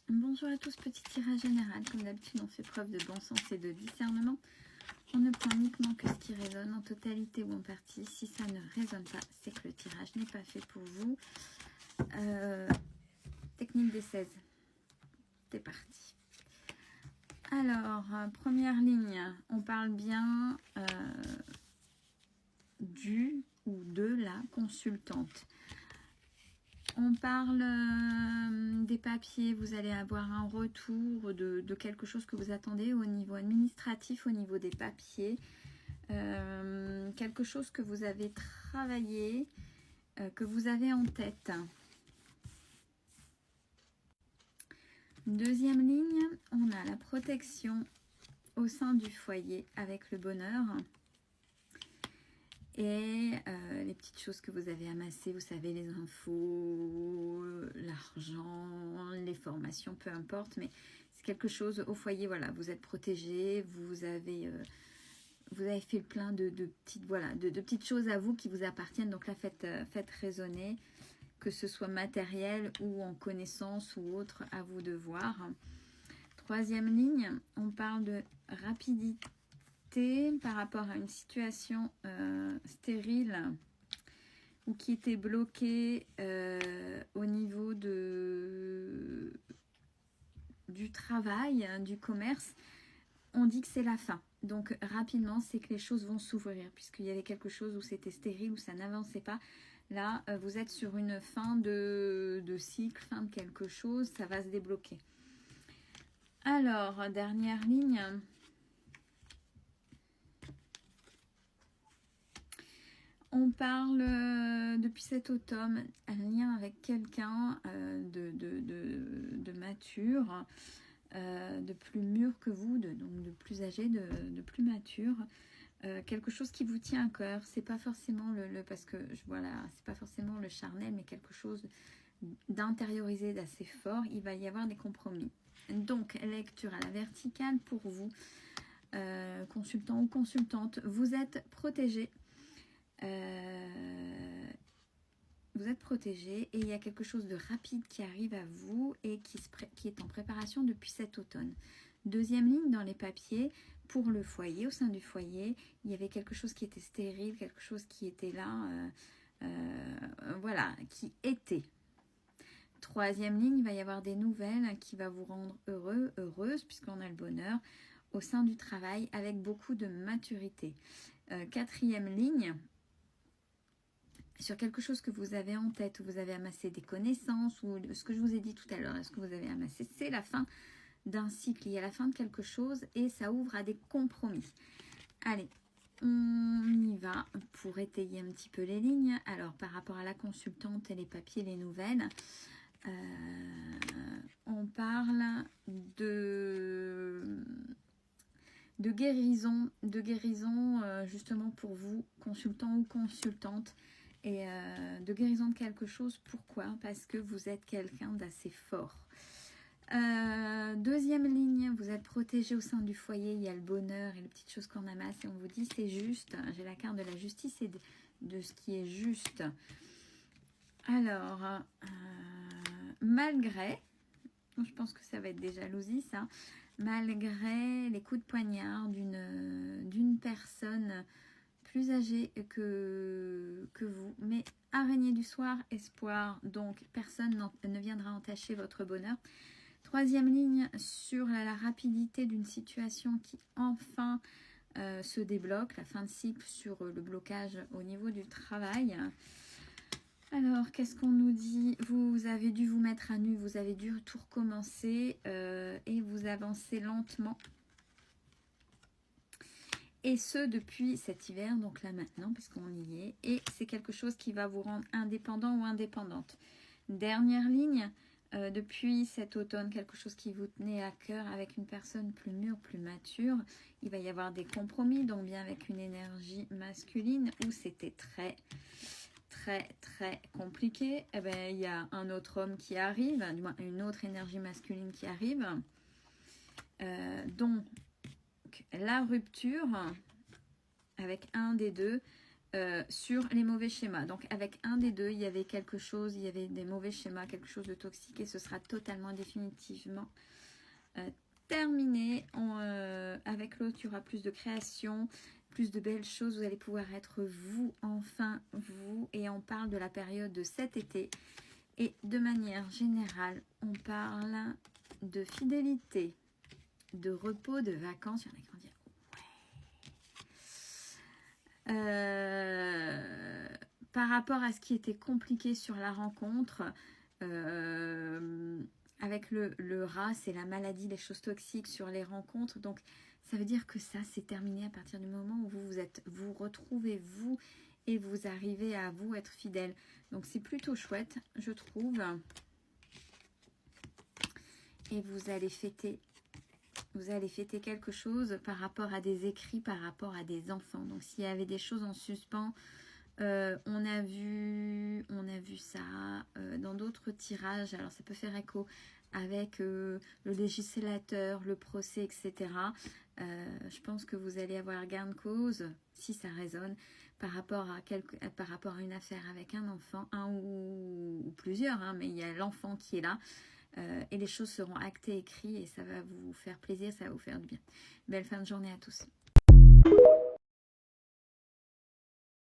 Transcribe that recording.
Bonjour à tous, petit tirage général. Comme d'habitude, on fait preuve de bon sens et de discernement. On ne prend uniquement que ce qui résonne en totalité ou en partie. Si ça ne résonne pas, c'est que le tirage n'est pas fait pour vous. Technique des 16. C'est parti. Alors, première ligne, on parle bien du ou de la consultante. On parle des papiers, vous allez avoir un retour de quelque chose que vous attendez au niveau administratif, au niveau des papiers. Quelque chose que vous avez travaillé, que vous avez en tête. Deuxième ligne, on a la protection au sein du foyer avec le bonheur. Et les petites choses que vous avez amassées, vous savez, les infos, l'argent, les formations, peu importe, mais c'est quelque chose au foyer, voilà, vous êtes protégé, vous avez fait le plein de petites choses à vous qui vous appartiennent, donc là, faites résonner, que ce soit matériel ou en connaissance ou autre, à vous de voir. Troisième ligne, on parle de rapidité par rapport à une situation stérile ou qui était bloquée au niveau du travail, du commerce. On dit que c'est la fin. Donc rapidement, c'est que les choses vont s'ouvrir puisqu'il y avait quelque chose où c'était stérile, où ça n'avançait pas. Là, vous êtes sur une fin de cycle, fin de quelque chose, ça va se débloquer. Alors, dernière ligne. On parle depuis cet automne, un lien avec quelqu'un de mature, de plus mûr que vous, donc de plus âgé, de plus mature. Quelque chose qui vous tient à cœur, c'est pas forcément parce que voilà, c'est pas forcément le charnel, mais quelque chose d'intériorisé, d'assez fort. Il va y avoir des compromis. Donc, lecture à la verticale pour vous, consultant ou consultante, vous êtes protégé. Vous êtes protégé et il y a quelque chose de rapide qui arrive à vous et qui est en préparation depuis cet automne. Deuxième ligne dans les papiers, pour le foyer, au sein du foyer, il y avait quelque chose qui était stérile, quelque chose qui était là, voilà, qui était. Troisième ligne, il va y avoir des nouvelles qui va vous rendre heureux, heureuse, puisqu'on a le bonheur au sein du travail avec beaucoup de maturité. Quatrième ligne, sur quelque chose que vous avez en tête, où vous avez amassé des connaissances, ou ce que je vous ai dit tout à l'heure, ce que vous avez amassé, c'est la fin d'un cycle, il y a la fin de quelque chose et ça ouvre à des compromis. Allez, on y va pour étayer un petit peu les lignes. Alors, par rapport à la consultante et les papiers, les nouvelles, on parle de guérison, justement pour vous, consultant ou consultante, et de guérison de quelque chose. Pourquoi? Parce que vous êtes quelqu'un d'assez fort. Deuxième ligne, vous êtes protégé au sein du foyer, il y a le bonheur et les petites choses qu'on amasse et on vous dit c'est juste. J'ai la carte de la justice et de ce qui est juste. Alors, malgré, je pense que ça va être des jalousies ça, malgré les coups de poignard d'une personne plus âgée que vous, mais araignée du soir, espoir, donc personne ne viendra entacher votre bonheur. Troisième ligne, sur la rapidité d'une situation qui enfin se débloque, la fin de cycle sur le blocage au niveau du travail. Alors, qu'est-ce qu'on nous dit? Vous avez dû vous mettre à nu, vous avez dû tout recommencer et vous avancez lentement. Et ce, depuis cet hiver, donc là maintenant, puisqu'on y est. Et c'est quelque chose qui va vous rendre indépendant ou indépendante. Dernière ligne, depuis cet automne, quelque chose qui vous tenait à cœur avec une personne plus mûre, plus mature. Il va y avoir des compromis, donc bien avec une énergie masculine où c'était très compliqué. Eh ben, il y a un autre homme qui arrive, du moins une autre énergie masculine qui arrive. Donc, la rupture avec un des deux, sur les mauvais schémas. Donc avec un des deux, il y avait quelque chose, il y avait des mauvais schémas, quelque chose de toxique, et ce sera totalement définitivement terminé. Avec l'autre, il y aura plus de création, plus de belles choses, vous allez pouvoir être vous, enfin vous, et on parle de la période de cet été. Et de manière générale, on parle de fidélité, de repos, de vacances. Il y en a qui vont dire par rapport à ce qui était compliqué sur la rencontre, avec le rat, c'est la maladie, les choses toxiques sur les rencontres. Donc, ça veut dire que ça, c'est terminé à partir du moment où vous retrouvez vous et vous arrivez à vous être fidèle. Donc, c'est plutôt chouette, je trouve. Et vous allez fêter quelque chose par rapport à des écrits, par rapport à des enfants. Donc, s'il y avait des choses en suspens, on a vu ça dans d'autres tirages. Alors, ça peut faire écho avec le législateur, le procès, etc. Je pense que vous allez avoir gain de cause, si ça résonne, par rapport à une affaire avec un enfant, un ou plusieurs, hein, mais il y a l'enfant qui est là. Et les choses seront actées, écrites, et ça va vous faire plaisir, ça va vous faire du bien. Belle fin de journée à tous.